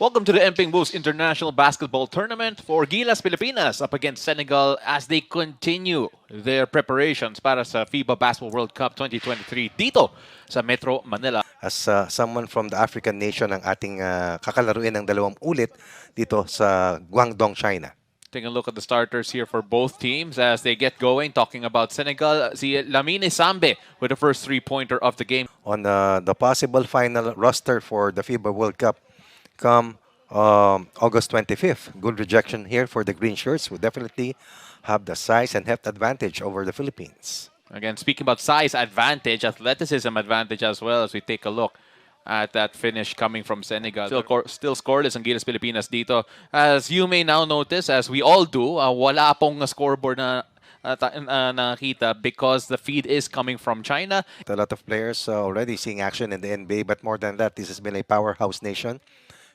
Welcome to the Emping WUS International Basketball Tournament for Gilas Pilipinas up against Senegal as they continue their preparations para sa FIBA Basketball World Cup 2023 dito sa Metro Manila. As someone from the African nation ang ating kakalaruin ng dalawang ulit dito sa Guangdong, China. Taking a look at the starters here for both teams as they get going. Talking about Senegal, si Lamine Sambe with the first three-pointer of the game. On the possible final roster for the FIBA World Cup come August 25th. Good rejection here for the green shirts who definitely have the size and heft advantage over the Philippines. Again, speaking about size advantage, athleticism advantage as well as we take a look at that finish coming from Senegal. Still scoreless ang Gilas Pilipinas dito. As you may now notice, as we all do, wala pong scoreboard na nakita because the feed is coming from China. A lot of players already seeing action in the NBA, but more than that, this has been a powerhouse nation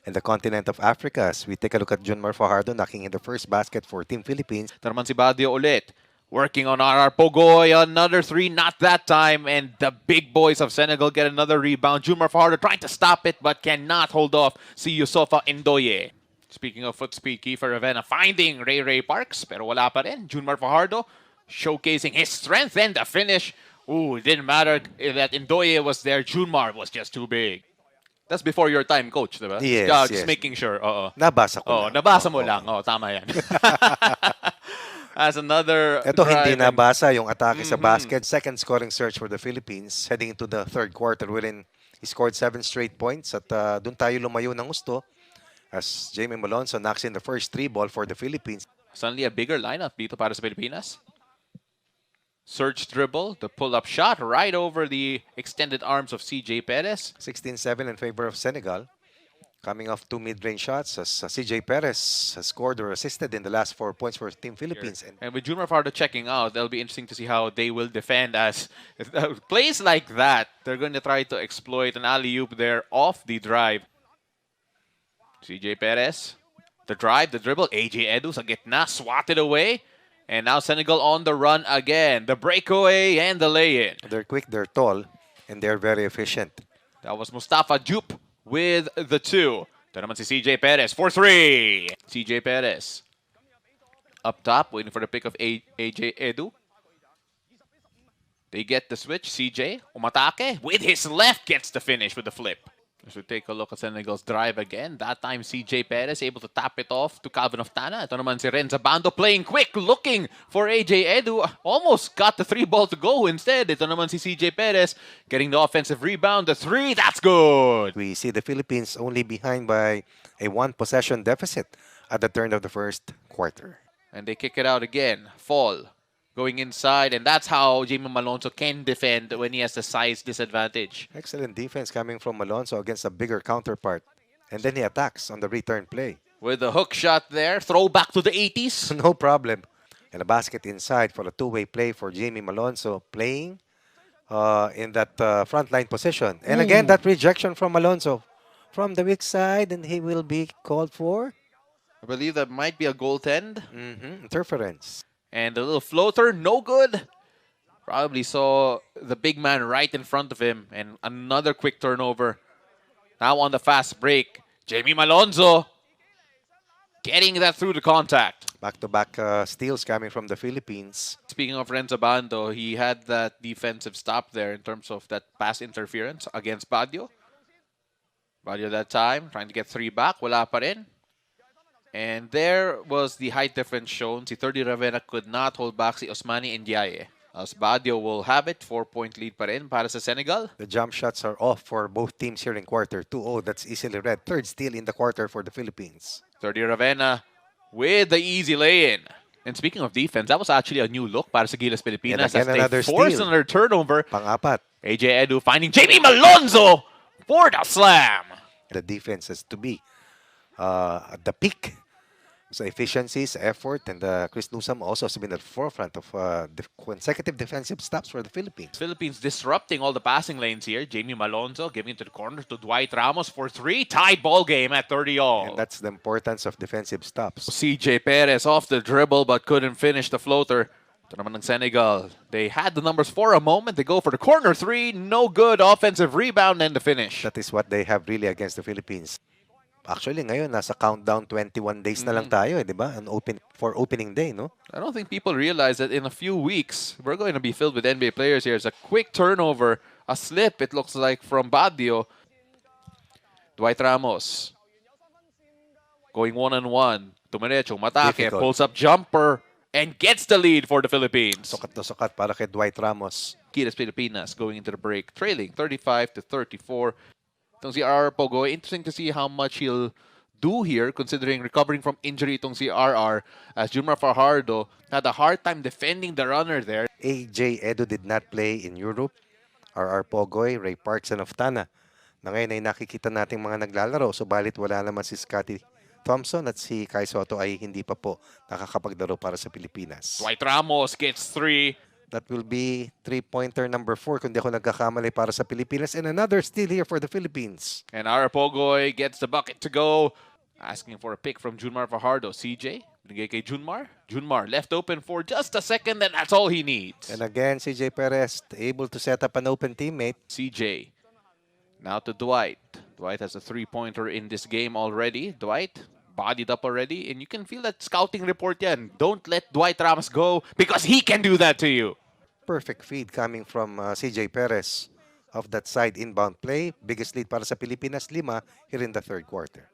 in the continent of Africa. As we take a look at Junmar Fajardo knocking in the first basket for Team Philippines. Ito naman si Badio ulit. Working on RR Pogoy, another three, not that time, and the big boys of Senegal get another rebound. Junmar Fajardo trying to stop it, but cannot hold off si Yusofa Ndoye. Speaking of foot speed, Kiefer Ravenna finding Ray Parks, pero wala pa rin. Junmar Fajardo showcasing his strength and the finish. Ooh, it didn't matter that Ndoye was there. Junmar was just too big. That's before your time, coach, diba? Yes, Just yes. making sure. Nabasa ko lang. Nabasa mo lang. Tama yan. As another Ito hindi drive nabasa yung atake sa basket. Second scoring surge for the Philippines heading into the third quarter wherein he scored 7 straight points at dun tayo lumayo ng gusto as Jamie Malonzo knocks in the first three ball for the Philippines. Suddenly a bigger lineup dito para sa Pilipinas. Search dribble, the pull-up shot right over the extended arms of CJ Perez. 16-7 in favor of Senegal. Coming off two mid-range shots as CJ Perez has scored or assisted in the last 4 points for Team Philippines. And with Junmar Fajardo checking out, that'll be interesting to see how they will defend as plays like that. They're going to try to exploit an alley-oop there off the drive. CJ Perez, the drive, the dribble. AJ Edu sa gitna, swatted away. And now Senegal on the run again. The breakaway and the lay-in. They're quick, they're tall, and they're very efficient. That was Mustafa Diop with the two. Ito naman si CJ Perez for three. CJ Perez up top, waiting for the pick of AJ Edu. They get the switch. CJ umatake with his left, gets the finish with the flip. As we take a look at Senegal's drive again. That time, CJ Perez able to tap it off to Calvin Oftana. Ito naman si Renza Bando playing quick, looking for AJ Edu. Almost got the three ball to go instead. Ito naman si CJ Perez getting the offensive rebound. The three, that's good. We see the Philippines only behind by a one-possession deficit at the turn of the first quarter. And they kick it out again. Fall. Going inside, and that's how Jamie Malonzo can defend when he has the size disadvantage. Excellent defense coming from Alonso against a bigger counterpart. And then he attacks on the return play. With the hook shot there, throw back to the 80s. No problem. And a basket inside for a two-way play for Jamie Malonzo playing in that frontline position. And again, that rejection from Alonso from the weak side, and he will be called for I believe that might be a goaltend. interference. And the little floater, no good. Probably saw the big man right in front of him. And another quick turnover. Now on the fast break, Jamie Malonzo getting that through the contact. Back-to-back steals coming from the Philippines. Speaking of Renzo Bando, he had that defensive stop there in terms of that pass interference against Badio. Badio that time, trying to get three back. Wala pa rin. And there was the height difference shown. Si 30 Ravenna could not hold back si Osmani Ndiaye. As Badio will have it, 4-point lead pa rin para sa Senegal. The jump shots are off for both teams here in quarter 2. That's easily read. Third steal in the quarter for the Philippines. 30 Ravenna with the easy lay-in. And speaking of defense, that was actually a new look para sa Gilas Pilipinas And again, as they force another turnover. Pang-apat. AJ Edu finding Jamie Malonzo for the slam. The defense has to be at the peak. So efficiencies, effort, and Chris Newsom also has been at the forefront of consecutive defensive stops for the Philippines. Philippines disrupting all the passing lanes here. Jamie Malonzo giving it to the corner to Dwight Ramos for three. Tied ball game at 30-all. And that's the importance of defensive stops. CJ Perez off the dribble but couldn't finish the floater. Ito naman ng Senegal. They had the numbers for a moment. They go for the corner three. No good. Offensive rebound and the finish. That is what they have really against the Philippines. Actually, ngayon, nasa countdown 21 days na lang tayo, di ba? For opening day, no? I don't think people realize that in a few weeks, we're going to be filled with NBA players here. It's a quick turnover, a slip, it looks like, from Badio. Dwight Ramos going one-on-one. Tumirecho, matake, Difficult. pulls up jumper, and gets the lead for the Philippines. Sukat na sukat para kay Dwight Ramos. Gilas Pilipinas going into the break, trailing 35-34. Itong si RR Pogoy, interesting to see how much he'll do here, considering recovering from injury itong si RR, as Jumar Fajardo had a hard time defending the runner there. AJ Edu did not play in Europe. RR Pogoy, Ray Parks, and Oftana. Na ngayon ay nakikita nating mga naglalaro. Subalit wala naman si Scotty Thompson at si Kai Soto ay hindi pa po nakakapaglaro para sa Pilipinas. Dwight Ramos gets 3. That will be three-pointer number 4 kung di ako nagkakamali para sa Pilipinas. And another steal here for the Philippines. And RR Pogoy gets the bucket to go. Asking for a pick from Junmar Fajardo. CJ, binigay kay Junmar. Junmar left open for just a second, and that's all he needs. And again, CJ Perez able to set up an open teammate. CJ. Now to Dwight. Dwight has a three-pointer in this game already. Dwight bodied up already, and you can feel that scouting report yan. Don't let Dwight Ramos go because he can do that to you. Perfect feed coming from CJ Perez of that side inbound play. Biggest lead para sa Pilipinas, 5 here in the third quarter.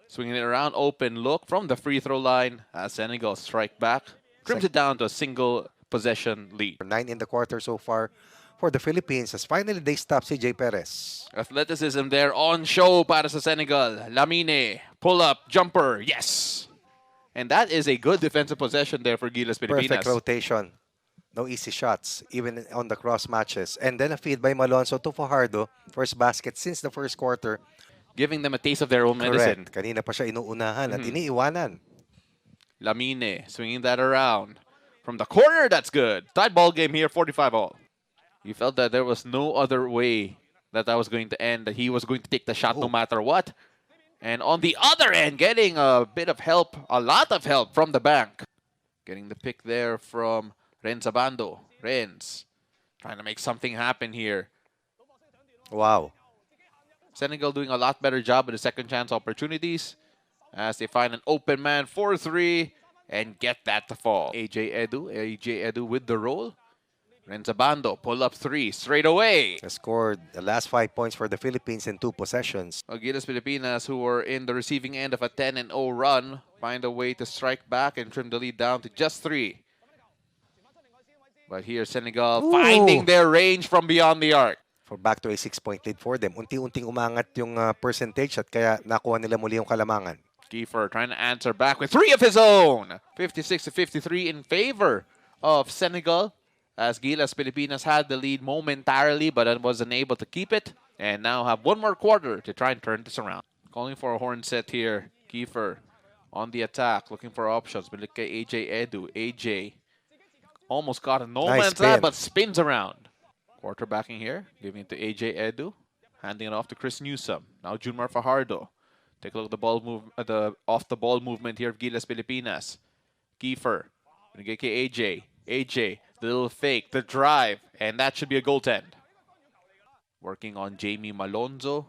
Swinging it around, open look from the free throw line as Senegal strike back. Trims it down to a single possession lead. 9 in the quarter so far for the Philippines as finally they stop CJ Perez. Athleticism there on show para sa Senegal. Lamine, pull up, jumper, yes. And that is a good defensive possession there for Gilas Pilipinas. Perfect rotation. No easy shots, even on the cross matches. And then a feed by Malonzo to Fajardo. First basket since the first quarter. Giving them a taste of their own medicine. Correct. Kanina pa siya inuunahan at iniiwanan. Lamine swinging that around. From the corner, that's good. Tied ball game here, 45 all. You felt that there was no other way that was going to end, that he was going to take the shot no matter what. And on the other end, getting a bit of help, a lot of help from the bank. Getting the pick there from Renz Abando. Renz trying to make something happen here. Wow. Senegal doing a lot better job with the second chance opportunities as they find an open man for 3 and get that to fall. AJ Edu with the roll. Renzabando pull up 3 straight away. Has scored the last 5 points for the Philippines in 2 possessions. Gilas Pilipinas, who were in the receiving end of a 10-0 run, find a way to strike back and trim the lead down to just 3. But here Senegal finding their range from beyond the arc. For back to a 6-point lead for them. Unti-unting umangat yung percentage at kaya nakuha nila muli yung kalamangan. Kiefer trying to answer back with 3 of his own. 56-53 in favor of Senegal, as Gilas Pilipinas had the lead momentarily but wasn't able to keep it. And now have one more quarter to try and turn this around. Calling for a horn set here. Kiefer on the attack, looking for options. But look at AJ Edu. AJ almost got a no man's land, but spins around. Quarterbacking here, giving it to AJ Edu, handing it off to Chris Newsome. Now Junmar Fajardo. Take a look at the ball move, off the ball movement here of Gilas Pilipinas. Kiefer, binigay kay AJ. AJ, the little fake, the drive, and that should be a goaltend. Working on Jamie Malonzo.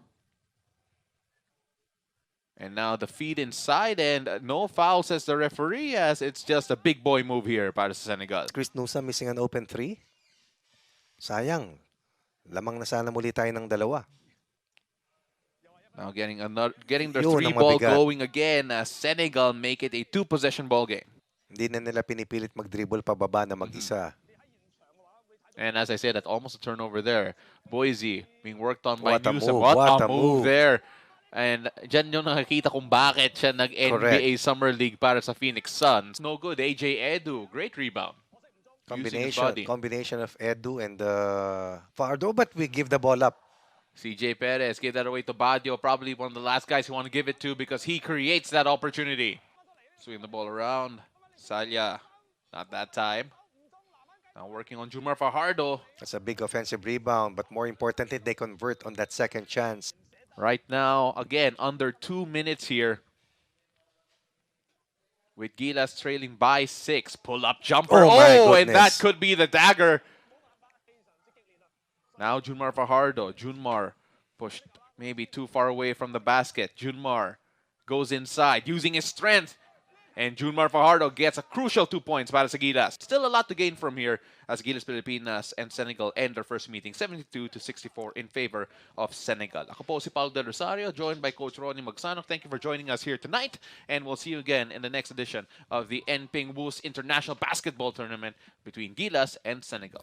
And now the feed inside, and no foul, says the referee, as it's just a big boy move here para sa Senegal. Chris Newsome missing an open 3. Sayang. Lamang na sana muli tayo ng dalawa. Now getting their 3-ball going again as Senegal make it a 2-possession ball game. Hindi na nila pinipilit mag-dribble pababa na mag-isa. And as I said, that's almost a turnover there. Boise being worked on by What a Newsom. move, What a move there. And dyan yung nakikita kung bakit siya nag-NBA Summer League para sa Phoenix Suns. No good. AJ Edu, great rebound. Combination of Edu and Fajardo, but we give the ball up. CJ Perez gave that away to Badio, probably one of the last guys you want to give it to because he creates that opportunity. Swinging the ball around. Salya, not that time. Now working on Jumar Fajardo. That's a big offensive rebound, but more importantly, they convert on that second chance. Right now, again, under 2 minutes here. With Gilas trailing by 6. Pull-up jumper. Oh, and that could be the dagger. Now Junmar Fajardo. Junmar pushed maybe too far away from the basket. Junmar goes inside using his strength. And Junmar Fajardo gets a crucial 2 points para sa Gilas. Still a lot to gain from here as Gilas Pilipinas and Senegal end their first meeting 72-64 in favor of Senegal. Ako po si Paul Del Rosario, joined by Coach Ronnie Magsanok. Thank you for joining us here tonight, and we'll see you again in the next edition of the Heyuan WUS International Basketball Tournament between Gilas and Senegal.